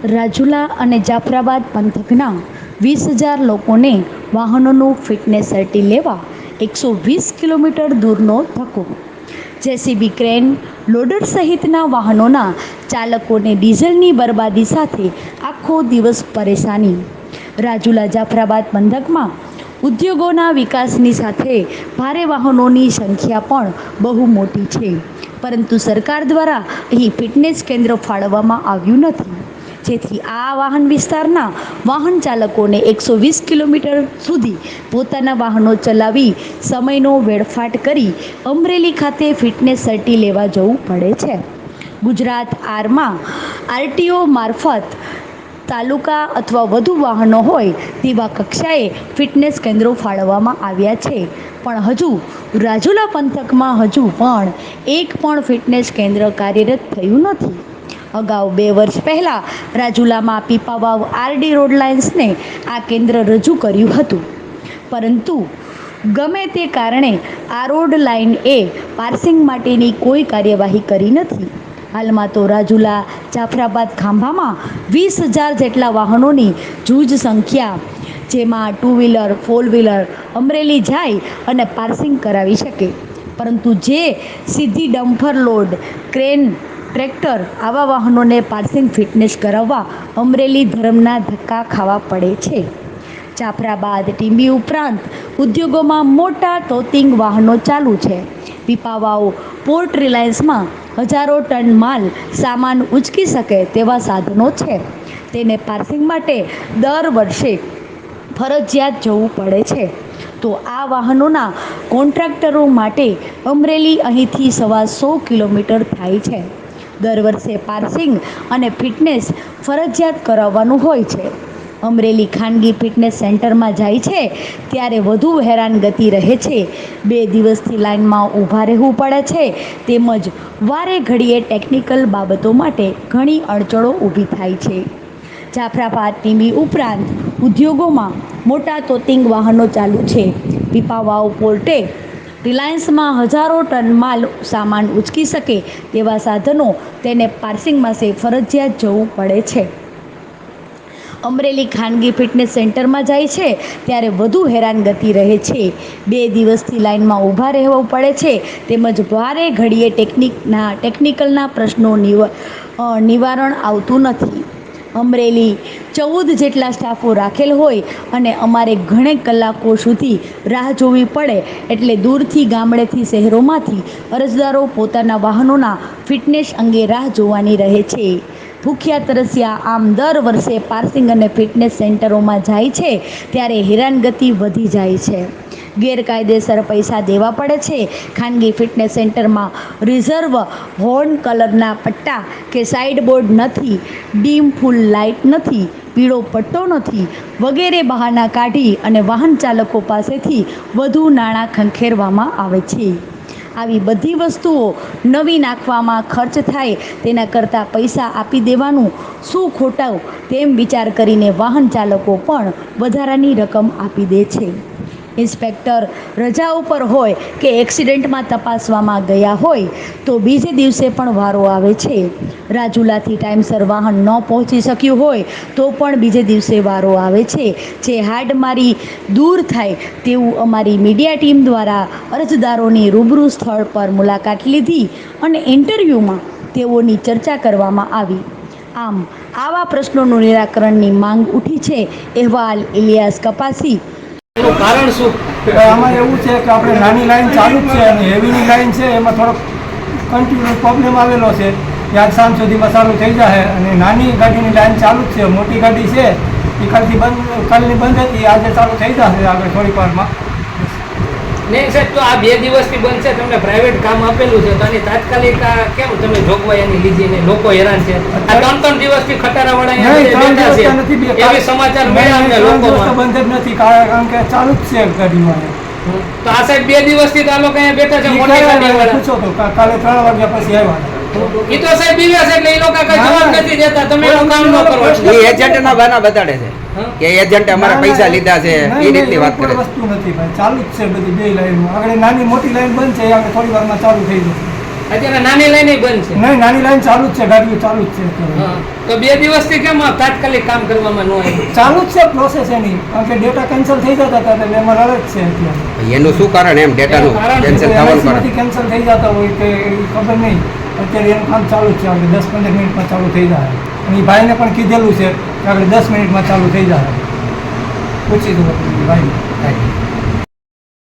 રાજુલા અને જાફરાબાદ પંથકના 20,000 લોકોને વાહનોનું ફિટનેસ સર્ટી લેવા 120 કિલોમીટર દૂરનો ધક્કો. જેસીબી, ક્રેન, લોડર સહિતના વાહનોના ચાલકોને ડીઝલની બરબાદી સાથે આખો દિવસ પરેશાની. રાજુલા જાફરાબાદ પંથકમાં ઉદ્યોગોના વિકાસની સાથે ભારે વાહનોની સંખ્યા પણ બહુ મોટી છે, પરંતુ સરકાર દ્વારા અહીં ફિટનેસ કેન્દ્ર ફાળવવામાં આવ્યું નથી, જેથી આ વાહન વિસ્તારના વાહન ચાલકોને 120 કિલોમીટર સુધી પોતાના વાહનો ચલાવી સમયનો વેડફાટ કરી અમરેલી ખાતે ફિટનેસ સર્ટી લેવા જવું પડે છે. ગુજરાત આરમાં આરટીઓ મારફત તાલુકા અથવા વધુ વાહનો હોય તેવા કક્ષાએ ફિટનેસ કેન્દ્રો ફાળવવામાં આવ્યા છે, પણ હજુ રાજુલા પંથકમાં હજુ પણ એક પણ ફિટનેસ કેન્દ્ર કાર્યરત થયું નથી. અગાઉ 2 વર્ષ પહેલાં રાજુલામાં પીપાવાવ આરડી રોડ લાઇન્સને આ કેન્દ્ર રજૂ કર્યું હતું, પરંતુ ગમે તે કારણે આ રોડ લાઇનએ પાર્સિંગ માટેની કોઈ કાર્યવાહી કરી નથી. હાલમાં તો રાજુલા જાફરાબાદ ખાંભામાં 20,000 જેટલા વાહનોની જૂજ સંખ્યા, જેમાં 2 વ્હીલર 4 વ્હીલર અમરેલી જાય અને પાર્સિંગ કરાવી શકે, પરંતુ જે સીધી ડમ્પર, લોડ, ક્રેન, ટ્રેક્ટર આવા વાહનોને પાર્સિંગ ફિટનેસ કરાવવા અમરેલી ધરમના ધક્કા ખાવા પડે છે. જાફરાબાદ, ટીંબી ઉપરાંત ઉદ્યોગોમાં મોટા ટોતિંગ વાહનો ચાલુ છે. પીપાવાવ પોર્ટ રિલાયન્સમાં હજારો ટન માલ સામાન ઉંચકી શકે તેવા સાધનો છે. તેને પાર્સિંગ માટે દર વર્ષે ફરજિયાત જવું પડે છે, તો આ વાહનોના કોન્ટ્રાક્ટરો માટે અમરેલી અહીંથી 125 કિલોમીટર થાય છે. દર વર્ષે પાર્સિંગ અને ફિટનેસ ફરજિયાત કરાવવાનું હોય છે. અમરેલી ખાનગી ફિટનેસ સેન્ટરમાં જાય છે ત્યારે વધુ હેરાનગતિ રહે છે. 2 દિવસથી લાઇનમાં ઊભા રહેવું પડે છે, તેમજ વારે ઘડીએ ટેકનિકલ બાબતો માટે ઘણી અડચણો ઊભી થાય છે. જાફરાબાદ, ટીંબી ઉપરાંત ઉદ્યોગોમાં મોટા ટોતિંગ વાહનો ચાલુ છે. પીપાવાવ પોર્ટે રિલાયન્સમાં હજારો ટન માલ સામાન ઉંચકી શકે તેવા સાધનો તેને પાર્સિંગ માટે ફરજિયાત જવું પડે છે. અમરેલી ખાનગી ફિટનેસ સેન્ટરમાં જાય છે ત્યારે વધુ હેરાનગતિ રહે છે. 2 દિવસથી લાઇનમાં ઊભા રહેવું પડે છે, તેમજ વારે ઘડીએ ટેકનિકલના પ્રશ્નો નિવારણ આવતું નથી. અમરેલી 14 જેટલા સ્ટાફો રાખેલ હોય અને અમારે ઘણે કલાકો સુધી રાહ જોવી પડે, એટલે દૂરથી ગામડેથી શહેરોમાંથી અરજદારો પોતાના વાહનોના ફિટનેસ અંગે રાહ જોવાની રહે છે. ભૂખ્યા તરસ્યા આમ દર વર્ષે પાર્સિંગ અને ફિટનેસ સેન્ટરોમાં જાય છે ત્યારે હેરાનગતિ વધી જાય છે. ગેરકાયદેસર પૈસા દેવા પડે છે. ખાનગી ફિટનેસ સેન્ટરમાં રિઝર્વ હોર્ન કલરના પટ્ટા કે સાઇડ બોર્ડ નથી, ડીમ ફૂલ લાઇટ નથી, પીળો પટ્ટો નથી વગેરે બહાના કાઢી અને વાહન ચાલકો પાસેથી વધુ નાણાં ખંખેરવામાં આવે છે. આવી બધી વસ્તુઓ નવી નાખવામાં ખર્ચ થાય તેના કરતાં પૈસા આપી દેવાનું શું ખોટું, તેમ વિચાર કરીને વાહન ચાલકો પણ વધારાની રકમ આપી દે છે. ઇન્સ્પેક્ટર રજા ઉપર હોય કે એક્સિડન્ટમાં તપાસવામાં ગયા હોય તો બીજે દિવસે પણ વારો આવે છે. રાજુલાથી ટાઈમસર વાહન ન પહોંચી શક્યું હોય તો પણ બીજે દિવસે વારો આવે છે. જે હાડમારી દૂર થાય તેવું અમારી મીડિયા ટીમ દ્વારા અરજદારોની રૂબરૂ સ્થળ પર મુલાકાત લીધી અને ઇન્ટરવ્યૂમાં તેઓની ચર્ચા કરવામાં આવી. આમ આવા પ્રશ્નોનું નિરાકરણની માંગ ઉઠી છે. અહેવાલ ઇલિયાસ કપાસી. એનું કારણ શું? આમાં એવું છે કે આપણે નાની લાઈન ચાલુ જ છે અને હેવીની લાઈન છે એમાં થોડોક કન્ટિન્યુ પ્રોબ્લેમ આવેલો છે કે આજ સાંજ સુધીમાં ચાલુ થઈ જાય, અને નાની ગાડીની લાઈન ચાલુ જ છે. મોટી ગાડી છે એ કાલની બંધ હતી, આજે ચાલુ થઈ જશે આગળ થોડીક વારમાં. નહીં સાહેબ, તો આ 2 દિવસથી બંધ છે, તમને પ્રાઇવેટ કામ આપેલું છે, તો આની તાત્કાલિક કેમ તમે જોગવાઈ એની લીધી ને લોકો હેરાન છે? આ 3 દિવસથી ખટારાવાળા એવી સમાચાર મળ્યા અમને લોકોમાં. બંધ જ નથી, કારણ કે ચાલુ જ છે ગાડીમાં. તો આ સાહેબ 2 દિવસથી તો આ લોકો અહીંયા બેઠા છે મોટી ગાડીવાળા. પૂછો તો કાલે 3 વાગ્યા પછી આવ્યા. એ તો સાહેબ બીવે છે એટલે એ લોકો કઈ જવાબ નથી દેતા. તમે એનું કામ ન કરો. એ એજન્ટના બાના બતાડે છે કે એજન્ટ અમારા પૈસા લીધા છે, એ રીતની વાત કરે. વસ્તુ નથી ભાઈ, ચાલુ જ છે બધી 2 લાઈનમાં. આગળ નાની મોટી લાઈન બંધ છે, આગળ થોડી વારમાં ચાલુ થઈ જશે. અત્યારે નાની લાઈન બંધ છે. નહીં, નાની લાઈન ચાલુ જ છે, ગાડીઓ ચાલુ જ છે અત્યારે. હા. તો 2 દિવસથી કેમ આ તાત્કાલિક કામ કરવામાં ન આવ્યું? ચાલુ જ છે પ્રોસેસ એની, કારણ કે ડેટા કેન્સલ થઈ જતા હતા એટલે એમાં લડત છે અત્યારે. એનું શું કારણ એમ ડેટાનું એનું કારણ કેન્સલ થવાનું કારણ? એમાંથી કેન્સલ થઈ જતા હોય કે એ ખબર નહીં. અત્યારે એનું કામ ચાલુ જ છે, આપણે 10-15 મિનિટમાં ચાલુ થઈ જાય. અને એ ભાઈને પણ કીધેલું છે કે આપણે 10 મિનિટમાં ચાલુ થઈ જાય. પૂછી દો ભાઈ.